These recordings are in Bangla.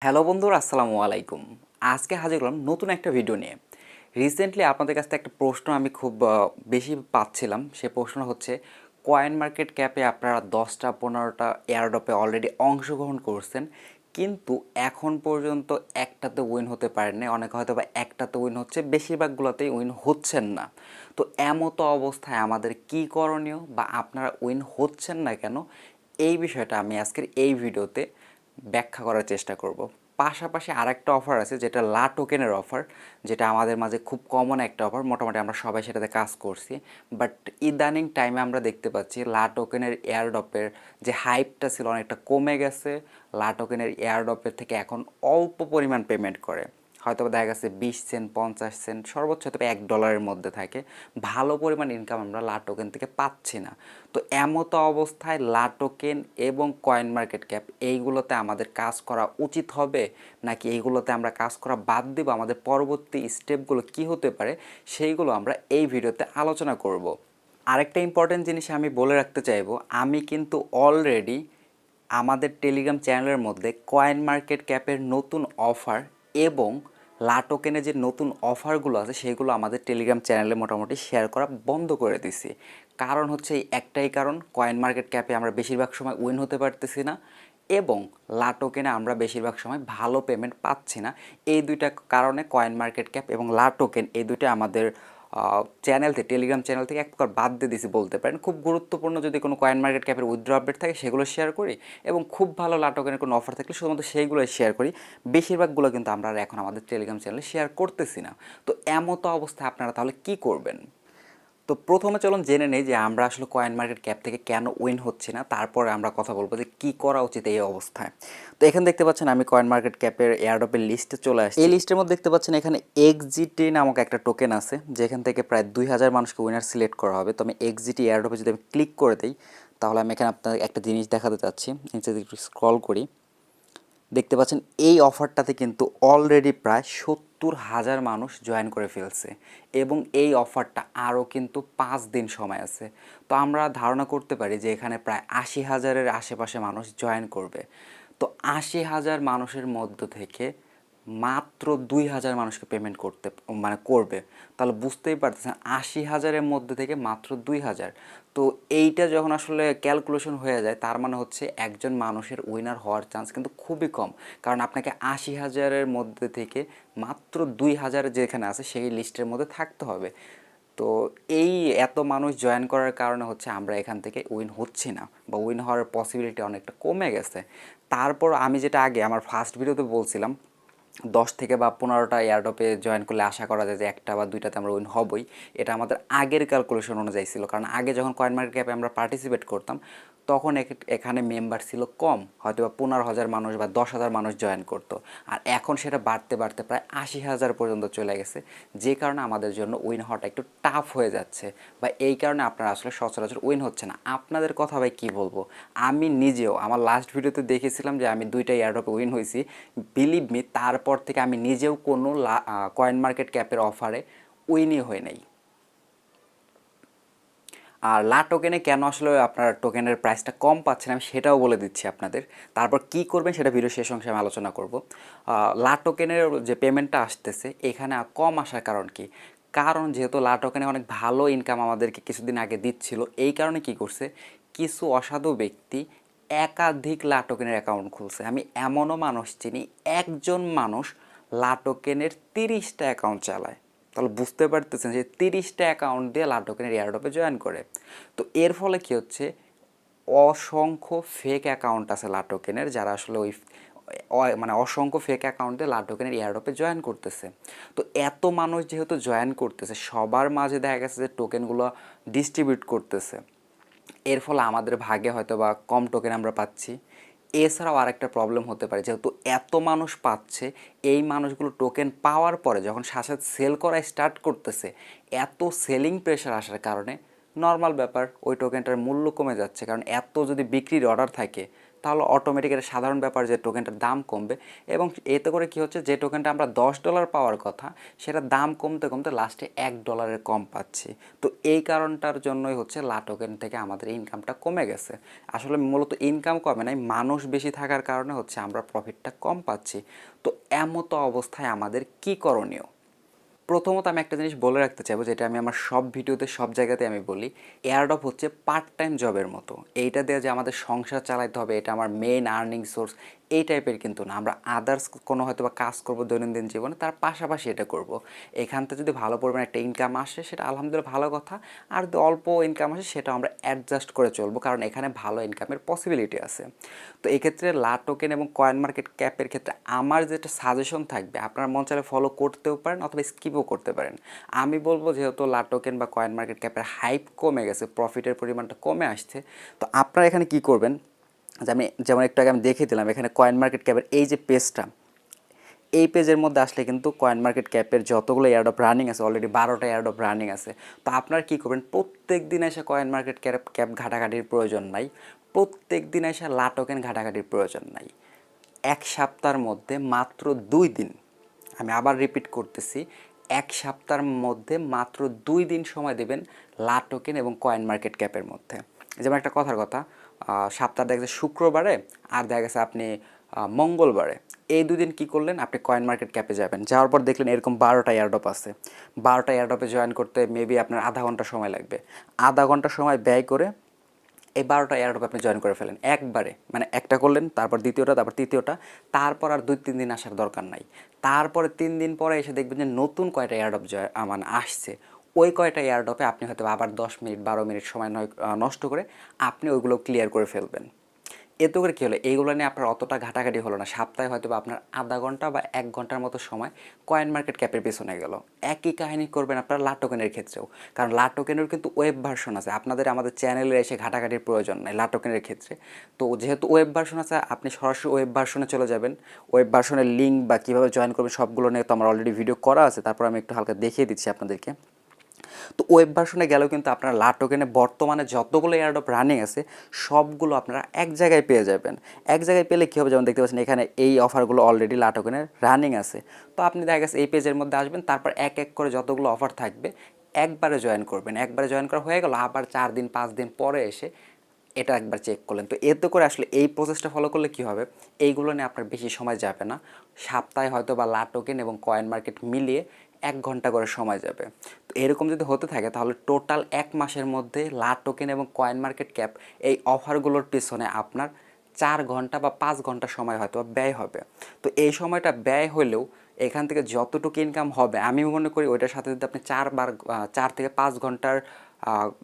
হ্যালো বন্ধুরা, আসসালামু আলাইকুম। আজকে হাজির হলাম নতুন একটা ভিডিও নিয়ে। রিসেন্টলি আপনাদের কাছ থেকে একটা প্রশ্ন আমি খুব বেশি পাচ্ছিলাম। সে প্রশ্ন হচ্ছে, কয়েন মার্কেট ক্যাপে আপনারা 10টা 15টা এয়ারড্রপে অলরেডি অংশগ্রহণ করছেন, কিন্তু এখন পর্যন্ত একটাতে উইন হতে পারেন না। অনেকে হয়তো বা একটাতে উইন হচ্ছে, বেশিরভাগগুলোতেই উইন হচ্ছেন না। তো এমতো অবস্থায় আমাদের কি করণীয়, বা আপনারা উইন হচ্ছেন না কেন, এই বিষয়টা আমি আজকের এই ভিডিওতে ব্যাখ্যা করার চেষ্টা করব। পাশাপাশি আরেকটা অফার আছে, যেটা লা টোকেনের অফার, যেটা আমাদের মাঝে খুব কমন একটা অফার। মোটামুটি আমরা সবাই সেটাতে কাজ করছি, বাট ইদানিং টাইমে আমরা দেখতে পাচ্ছি লা টোকেনের এয়ারড্রপের যে হাইপটা ছিল অনেকটা কমে গেছে। লা টোকেনের এয়ারড্রপের থেকে এখন অল্প পরিমাণ পেমেন্ট করে, হয়তো দেখা গেছে 20 সেন্ট 50 সেন্ট, সর্বোচ্চ হয়তো $1 মধ্যে থাকে। ভালো পরিমাণ ইনকাম আমরা লা টোকেন থেকে পাচ্ছি না। তো এমতো অবস্থায় লা টোকেন এবং কয়েন মার্কেট ক্যাপ এইগুলোতে আমাদের কাজ করা উচিত হবে, নাকি এইগুলোতে আমরা কাজ করা বাদ দেব? আমাদের পরবর্তী স্টেপগুলো কি হতে পারে, সেইগুলো আমরা এই ভিডিওতে আলোচনা করব। আরেকটা ইম্পর্টেন্ট জিনিস আমি বলে রাখতে চাইবো, আমি কিন্তু অলরেডি আমাদের টেলিগ্রাম চ্যানেলের মধ্যে কয়েন মার্কেট ক্যাপের নতুন অফার এবং লা টোকেনের যে নতুন অফারগুলো আছে সেগুলো আমাদের টেলিগ্রাম চ্যানেলে মোটামুটি শেয়ার করা বন্ধ করে দিছি। কারণ হচ্ছে এই একটাই কারণ, কয়েন মার্কেট ক্যাপে আমরা বেশিরভাগ সময় উইন হতে পারতেছি না, এবং লা টোকেনে আমরা বেশিরভাগ সময় ভালো পেমেন্ট পাচ্ছি না। এই দুইটা কারণে কয়েন মার্কেট ক্যাপ এবং লা টোকেন এই দুইটা আমাদের চ্যানেল থেকে, টেলিগ্রাম চ্যানেল থেকে এক প্রকার বাদ দিয়ে দিছি বলতে পারেন। খুব গুরুত্বপূর্ণ যদি কোনো কয়েন মার্কেট ক্যাপের উইথড্র আপডেট থাকে সেগুলো শেয়ার করি, এবং খুব ভালো লা টোকেনের কোনো অফার থাকলে শুধুমাত্র সেইগুলোই শেয়ার করি। বেশিরভাগগুলো কিন্তু আমরা আর এখন আমাদের টেলিগ্রাম চ্যানেলে শেয়ার করতেছি না। তো এমতো অবস্থায় আপনারা তাহলে কি করবেন? তো প্রথমে চলুন জেনে নেই যে আমরা আসলে কয়েন মার্কেট ক্যাপ থেকে কেন উইন হচ্ছি না, তারপরে আমরা কথা বলবো যে কী করা উচিত এই অবস্থায়। তো এখানে দেখতে পাচ্ছেন আমি কয়েন মার্কেট ক্যাপের এয়ারড্রপের লিস্টে চলে আসছি। এই লিস্টের মধ্যে দেখতে পাচ্ছেন এখানে এক্সজিটি নামক একটা টোকেন আছে, যেখান থেকে প্রায় 2000 মানুষকে উইনার সিলেক্ট করা হবে। তো আমি এক্সজিটি এয়ারড্রপে যদি আমি ক্লিক করে দিই, তাহলে আমি এখানে আপনাদের একটা জিনিস দেখাতে চাচ্ছি। নিচে একটু স্ক্রল করি, দেখতে পাচ্ছেন এই অফারটাতে কিন্তু অলরেডি প্রায় 70,000 মানুষ জয়েন করে ফেলছে, এবং এই অফারটা আরও কিন্তু 5 দিন সময় আছে। তো আমরা ধারণা করতে পারি যে এখানে প্রায় 80,000-এর আশেপাশে মানুষ জয়েন করবে। তো 80,000 মানুষের মধ্য থেকে মাত্র 2,000 মানুষকে পেমেন্ট করতে করবে। তাহলে বুঝতেই পারতেছেন 80,000-এর মধ্যে থেকে মাত্র 2,000। তো এইটা যখন আসলে ক্যালকুলেশন হয়ে যায়, তার মানে হচ্ছে একজন মানুষের উইনার হওয়ার চান্স কিন্তু খুবই কম। কারণ আপনাকে 80,000-এর মধ্যে থেকে মাত্র 2,000 যেখানে আছে সেই লিস্টের মধ্যে থাকতে হবে। তো এই এত মানুষ জয়েন করার কারণে হচ্ছে আমরা এখান থেকে উইন হচ্ছি না, বা উইন হওয়ার পসিবিলিটি অনেকটা কমে গেছে। তারপর আমি যেটা আগে আমার ফার্স্ট ভিডিওতে বলছিলাম, 10 থেকে বা 15টা এয়ারড্রপে জয়েন করলে আশা করা যায় যে একটা বা দুইটাতে আমরা উইন হবই। এটা আমাদের আগের ক্যালকুলেশন অনুযায়ী ছিল, কারণ আগে যখন কয়েন মার্কেট ক্যাপে আমরা পার্টিসিপেট করতাম তখন এখানে মেম্বার ছিল কম, হয়তো বা 15,000 মানুষ বা 10,000 মানুষ জয়েন করতো। আর এখন সেটা বাড়তে বাড়তে প্রায় 80,000 পর্যন্ত চলে গেছে, যে কারণে আমাদের জন্য উইন হওয়াটা একটু টাফ হয়ে যাচ্ছে, বা এই কারণে আপনারা আসলে সচরাচর উইন হচ্ছে না। আপনাদের কথা ভাই কী বলবো, আমি নিজেও আমার লাস্ট ভিডিওতে দেখেছিলাম যে আমি 2টা এয়ারড্রপে উইন হয়েছি। বিলিভ মি, তারপর থেকে আমি নিজেও কোনো কয়েন মার্কেট ক্যাপের অফারে উইনই হয়ে নাই। আর লা টোকেনে কেন আসলে আপনার টোকেনের প্রাইসটা কম পাচ্ছেন আমি সেটাও বলে দিচ্ছি আপনাদের। তারপর কি করবেন সেটা ভিডিও শেষ অংশে আমি আলোচনা করব। লা টোকেনের যে পেমেন্টটা আসতেছে এখানে কম আসার কারণ কি? কারণ যেহেতু লা টোকেনে অনেক ভালো ইনকাম আমাদেরকে কিছুদিন আগে দিচ্ছিল, এই কারণে কি করছে, কিছু অসাধু ব্যক্তি একাধিক লা টোকেনের অ্যাকাউন্ট খুলছে। আমি এমনও মানুষ চিনি, একজন মানুষ লা টোকেনের 30টা অ্যাকাউন্ট চালায়। তাহলে বুঝতে পারতেছেন যে 30টা অ্যাকাউন্ট দিয়ে লা টোকেনের এয়ারড্রপে জয়েন করে। তো এর ফলে কী হচ্ছে, অসংখ্য ফেক অ্যাকাউন্ট আছে লা টোকেনের, যারা আসলে অসংখ্য ফেক অ্যাকাউন্ট দিয়ে লা টোকেনের এয়ারড্রপে জয়েন করতেছে। তো এত মানুষ যেহেতু জয়েন করতেছে, সবার মাঝে দেখা গেছে যে টোকেনগুলো ডিস্ট্রিবিউট করতেছে। এর ফলে আমাদের ভাগে হয়তো বা কম টোকেন আমরা পাচ্ছি। এছাড়াও আরেকটা প্রবলেম হতে পারে, যেহেতু এত মানুষ পাচ্ছে, এই মানুষগুলো টোকেন পাওয়ার পরে যখন সাথে সাথে সেল করা স্টার্ট করতেছে, এত সেলিং প্রেশার আসার কারণে নর্মাল ব্যাপার, ওই টোকেনটার মূল্য কমে যাচ্ছে। কারণ এত যদি বিক্রির অর্ডার থাকে, তাহলে অটোমেটিক এটা সাধারণ ব্যাপার যে টোকেনটার দাম কমবে এবং এতে করে কি হচ্ছে যে টোকেনটা আমরা $10 পাওয়ার কথা সেটা দাম কমতে কমতে লাস্টে $1 কম পাচ্ছি। তো এই কারণটার জন্যই হচ্ছে লাটোকেন থেকে আমাদের ইনকামটা কমে গেছে। আসলে মূলত ইনকাম কমে নাই, মানুষ বেশি থাকার কারণে হচ্ছে আমরা প্রফিটটা কম পাচ্ছি। তো এমতো অবস্থায় আমাদের কি করণীয়? প্রথমত আমি একটা জিনিস বলে রাখতে চাইবো, যেটা আমি আমার সব ভিডিওতে সব জায়গাতে আমি বলি, এয়ারড্রপ হচ্ছে পার্ট টাইম জবের মতো। এইটা দিয়ে যে আমাদের সংসার চালাতে হবে, এটা আমার মেইন আর্নিং সোর্স, এই টাইপের কিন্তু না। আমরা আদার্স কোনো হয়তো বা কাজ করবো দৈনন্দিন জীবনে, তার পাশাপাশি এটা করব। এখান থেকে যদি ভালো পরিমাণে একটা ইনকাম আসে সেটা আলহামদুলিল্লাহ ভালো কথা, আর যদি অল্প ইনকাম আসে সেটা আমরা অ্যাডজাস্ট করে চলবো, কারণ এখানে ভালো ইনকামের পসিবিলিটি আছে। তো এক্ষেত্রে লাটোকেন এবং কয়েন মার্কেট ক্যাপের ক্ষেত্রে আমার যেটা সাজেশন থাকবে, আপনার মন চাইলে ফলো করতেও পারেন অথবা স্কিপও করতে পারেন। আমি বলবো যেহেতু লাটোকেন বা কয়েন মার্কেট ক্যাপের হাইপ কমে গেছে, প্রফিটের পরিমাণটা কমে আসছে, তো আপনারা এখানে কি করবেন, যে আমি যেমন একটু আগে আমি দেখিয়ে দিলাম, এখানে কয়েন মার্কেট ক্যাপের এই যে পেজটা, এই পেজের মধ্যে আসলে কিন্তু কয়েন মার্কেট ক্যাপের যতগুলো এয়ারড্রপ রানিং আছে, অলরেডি 12টা এয়ারড্রপ রানিং আছে। তো আপনারা কী করবেন, প্রত্যেক দিন এসে কয়েন মার্কেট ক্যাপ ঘাটাঘাটির প্রয়োজন নাই, প্রত্যেক দিন এসে লাটোকেন ঘাটাঘাটির প্রয়োজন নাই। এক সপ্তাহের মধ্যে মাত্র 2 দিন, আমি আবার রিপিট করতেছি, এক সপ্তাহের মধ্যে মাত্র 2 দিন সময় দেবেন লাটোকেন এবং কয়েন মার্কেট ক্যাপের মধ্যে। যেমন একটা কথার কথা, সপ্তাহ দেখা গেছে শুক্রবারে আর দেখা গেছে আপনি মঙ্গলবারে, এই 2 দিন কী করলেন, আপনি কয়েন মার্কেট ক্যাপে যাবেন, যাওয়ার পর দেখলেন এরকম 12টা এয়ারড্রপ আছে, 12টা এয়ারড্রপে জয়েন করতে মেবি আপনার আধা ঘন্টা সময় লাগবে। আধা ঘন্টা সময় ব্যয় করে এই 12টা এয়ারড্রপ আপনি জয়েন করে ফেলেন একবারে, মানে একটা করলেন, তারপর দ্বিতীয়টা, তারপর তৃতীয়টা, তারপর আর 2-3 দিন আসার দরকার নাই। তারপরে 3 দিন পরে এসে দেখবেন যে নতুন কয়টা এয়ারড্রপ মানে আসছে, ওই কয়টা এয়ারড্রপে আপনি হয়তো আবার 10 মিনিট 12 মিনিট সময় নষ্ট করে আপনি ওইগুলো ক্লিয়ার করে ফেলবেন। এতে করে কী হলো, এইগুলো নিয়ে আপনার অতটা ঘাটাঘাটি হলো না, সপ্তাহে হয়তো বা আপনার আধা ঘন্টা বা 1 ঘন্টার মতো সময় কয়েন মার্কেট ক্যাপের পেছনে গেল। একই কাহিনী করবেন আপনার লাটোকেনের ক্ষেত্রেও, কারণ লাটোকেনের কিন্তু ওয়েব ভার্সন আছে, আপনাদের আমাদের চ্যানেলে এসে ঘাটাঘাটির প্রয়োজন নাই লাটোকেনের ক্ষেত্রে। তো যেহেতু ওয়েব ভার্সন আছে, আপনি সরাসরি ওয়েব ভার্সনে চলে যাবেন। ওয়েব ভার্সনের লিঙ্ক বা কীভাবে জয়েন করবেন সবগুলো নিয়ে তো আমার অলরেডি ভিডিও করা আছে, তারপর আমি একটু হালকা দেখিয়ে দিচ্ছি আপনাদেরকে। তো ওয়েব ভার্সনে গেলেও কিন্তু আপনারা লাটোকেনে বর্তমানে যতগুলো এয়ারড্রপ রানিং আছে সবগুলো আপনারা এক জায়গায় পেয়ে যাবেন। এক জায়গায় পেলে কী হবে, যেমন দেখতে পাচ্ছেন এখানে এই অফারগুলো অলরেডি লাটোকেনের রানিং আছে। তো আপনি দেখা গেছে এই পেজের মধ্যে আসবেন, তারপর এক এক করে যতগুলো অফার থাকবে একবারে জয়েন করবেন। একবারে জয়েন করা হয়ে গেল, আবার 4 দিন 5 দিন পরে এসে এটা একবার চেক করলেন। তো এতে করে আসলে এই প্রসেসটা ফলো করলে কী হবে, এইগুলো নিয়ে আপনার বেশি সময় যাবে না। সপ্তাহে হয়তো বা লাটোকেন এবং কয়েন মার্কেট মিলিয়ে 1 ঘন্টা করে সময় যাবে। তো এরকম যদি হতে থাকে তাহলে টোটাল 1 মাসের মধ্যে লাটোকেন এবং কয়েন মার্কেট ক্যাপ এই অফারগুলোর পিছনে আপনার 4 ঘন্টা বা 5 ঘন্টা সময় হয়তো ব্যয় হবে। তো এই সময়টা ব্যয় হলেও এখান থেকে যতটুকু ইনকাম হবে আমি মনে করি ওইটার সাথে যদি আপনি 4 থেকে 5 ঘন্টার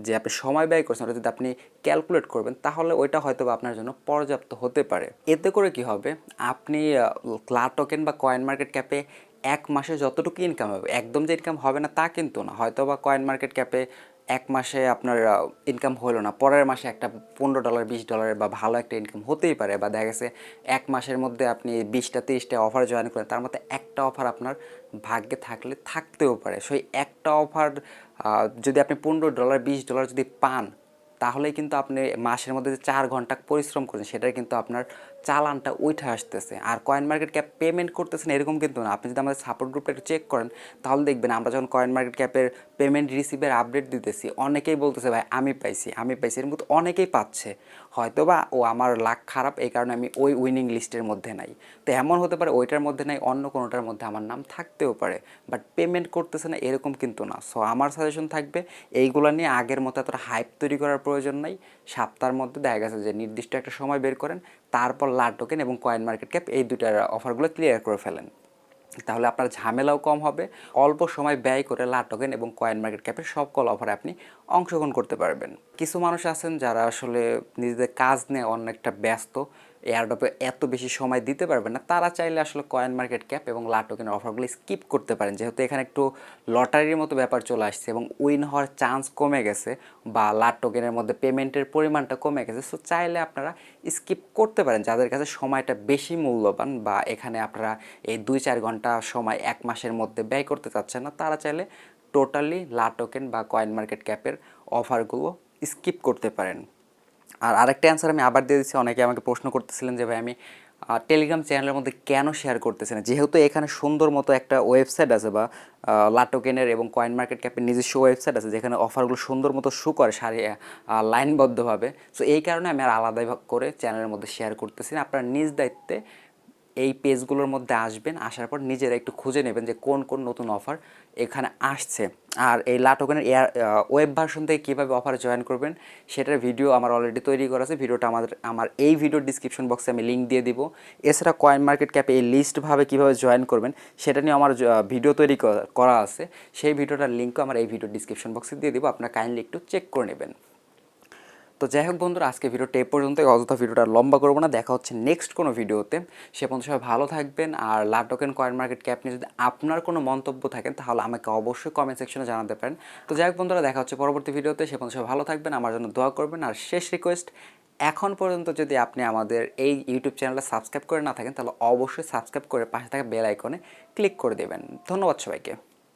যে আপনি সময় ব্যয় করছেন ওটা যদি আপনি ক্যালকুলেট করবেন তাহলে ওইটা হয়তো বা আপনার জন্য পর্যাপ্ত হতে পারে। এতে করে কি হবে, আপনি লাটোকেন বা কয়েন মার্কেট ক্যাপে 1 মাসে যতটুকু ইনকাম হবে, একদম যে ইনকাম হবে না তা কিন্তু না, হয়তো বা কয়েন মার্কেট ক্যাপে 1 মাসে আপনার ইনকাম হলো না, পরের মাসে একটা $15 $20 বা ভালো একটা ইনকাম হতেই পারে। বা দেখা গেছে 1 মাসের মধ্যে আপনি 20টা 30টা অফার জয়েন করেন, তার মধ্যে একটা অফার আপনার ভাগ্যে থাকলে থাকতেও পারে। সেই একটা অফার যদি আপনি $15 $20 যদি পান, তাহলেই কিন্তু আপনি মাসের মধ্যে যে 4 ঘন্টা পরিশ্রম করেন সেটাই কিন্তু আপনার চালানটা উঠে আসতেছে। আর কয়েন মার্কেট ক্যাপ পেমেন্ট করতেছেন এরকম কিন্তু না। আপনি যদি আমাদের সাপোর্ট গ্রুপটা একটু চেক করেন তাহলে দেখবেন আমরা যখন কয়েন মার্কেট ক্যাপের পেমেন্ট রিসিভের আপডেট দিতেছি অনেকেই বলতেছে ভাই আমি পাইছি এর মতো অনেকেই পাচ্ছে। হয়তো বা আমার লাক খারাপ এই কারণে আমি ওই উইনিং লিস্টের মধ্যে নাই। তো এমন হতে পারে ওইটার মধ্যে নাই, অন্য কোনোটার মধ্যে আমার নাম থাকতেও পারে, বাট পেমেন্ট করতেছে না এরকম কিন্তু না। সো আমার সাজেশন থাকবে এইগুলো নিয়ে আগের মতো এতটা হাইপ তৈরি করার প্রয়োজন নাই। সপ্তাহের মধ্যে দেখা গেছে যে নির্দিষ্ট একটা সময় বের করেন, তারপর লাটোকেন এবং কয়েন মার্কেট ক্যাপ এই দুটার অফারগুলো ক্লিয়ার করে ফেলেন। তাহলে আপনার ঝামেলাও কম হবে, অল্প সময় ব্যয় করে লাটোকেন এবং কয়েন মার্কেট ক্যাপের সকল অফারে আপনি অংশগ্রহণ করতে পারবেন। কিছু মানুষ আছেন যারা আসলে নিজেদের কাজ নিয়ে অনেকটা ব্যস্ত, এয়ারড্রপে এত বেশি সময় দিতে পারবেন না, তারা চাইলে আসলে কয়েন মার্কেট ক্যাপ এবং লাটোকেনের অফারগুলো স্কিপ করতে পারেন, যেহেতু এখানে একটু লটারির মতো ব্যাপার চলে আসছে এবং উইন হওয়ার চান্স কমে গেছে বা লাটোকেনের মধ্যে পেমেন্টের পরিমাণটা কমে গেছে। সো চাইলে আপনারা স্কিপ করতে পারেন, যাদের কাছে সময়টা বেশি মূল্যবান বা এখানে আপনারা এই 2-4 ঘন্টা সময় 1 মাসের মধ্যে ব্যয় করতে চাচ্ছেন না, তারা চাইলে টোটালি লাটোকেন বা কয়েন মার্কেট ক্যাপের অফারগুলো স্কিপ করতে পারেন। আর আরেকটা অ্যান্সার আমি আবার দিয়ে দিচ্ছি। অনেকে আমাকে প্রশ্ন করতেছিলেন যে ভাই আমি টেলিগ্রাম চ্যানেলের মধ্যে কেন শেয়ার করতেছি না, যেহেতু এখানে সুন্দর মতো একটা ওয়েবসাইট আছে বা লাটোকেনের এবং কয়েন মার্কেট ক্যাপের নিজস্ব ওয়েবসাইট আছে যেখানে অফারগুলো সুন্দর মতো শো করে লাইনবদ্ধভাবে। সো এই কারণে আমি আর আলাদা করে চ্যানেলের মধ্যে শেয়ার করতেছি না। আপনারা নিজ দায়িত্বে এই পেজগুলোর মধ্যে আসবেন, আসার পর নিজেরা একটু খুঁজে নেবেন যে কোন কোন নতুন অফার এখানে আসছে। আর এই লাটোকেনের ওয়েব ভার্সন থেকে কীভাবে অফারে জয়েন করবেন সেটার ভিডিও আমার অলরেডি তৈরি করা আছে। ভিডিওটা আমার এই ভিডিওর ডিসক্রিপশন বক্সে আমি লিঙ্ক দিয়ে দিব। এছাড়া কয়েন মার্কেট ক্যাপে এই লিস্টভাবে কীভাবে জয়েন করবেন সেটা নিয়ে আমার ভিডিও তৈরি করা আছে। সেই ভিডিওটার লিঙ্কও আমার এই ভিডিওর ডিসক্রিপশন বক্সে দিয়ে দিব, আপনারা কাইন্ডলি একটু চেক করে নেবেন। তো যাই হোক বন্ধুরা, আজকে ভিডিওটা এই পর্যন্ত। অযথা ভিডিওটা লম্বা করবো না, দেখা হচ্ছে নেক্সট কোনো ভিডিওতে। সে পর্যন্ত সবাই ভালো থাকবেন। আর লাটোকেন কয়েন মার্কেট ক্যাপ নিয়ে যদি আপনার কোনো মন্তব্য থাকেন তাহলে আমাকে অবশ্যই কমেন্ট সেকশনে জানাতে পারেন। তো যাই হোক বন্ধুরা, দেখা হচ্ছে পরবর্তী ভিডিওতে। সে পর্যন্ত সবাই ভালো থাকবেন, আমার জন্য দোয়া করবেন। আর শেষ রিকোয়েস্ট, এখন পর্যন্ত যদি আপনি আমাদের এই ইউটিউব চ্যানেলটা সাবস্ক্রাইব করে না থাকেন তাহলে অবশ্যই সাবস্ক্রাইব করে পাশে থাকা বেল আইকনে ক্লিক করে দেবেন। ধন্যবাদ সবাইকে।